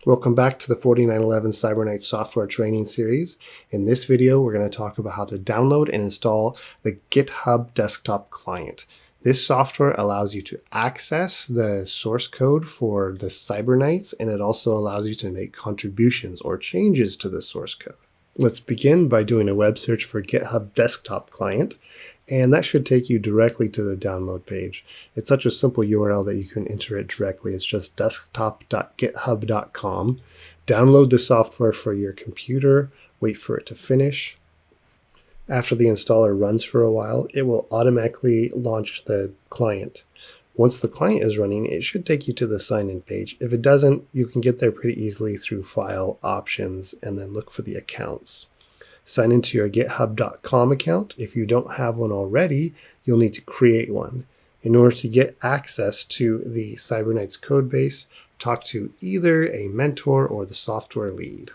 Welcome back to the 4911 Cyberknights software training series. In this video, we're going to talk about how to download and install the Github Desktop Client. This software allows you to access the source code for the Cyberknights, and it also allows you to make contributions or changes to the source code. Let's begin by doing a web search for Github Desktop Client, and that should take you directly to the download page. It's such a simple URL that you can enter it directly. It's just desktop.github.com. Download the software for your computer, wait for it to finish. After the installer runs for a while, it will automatically launch the client. Once the client is running, it should take you to the sign-in page. If it doesn't, you can get there pretty easily through File, Options, and then look for the accounts. Sign into your github.com account. If you don't have one already, you'll need to create one. In order to get access to the Cyberknights codebase, talk to either a mentor or the software lead.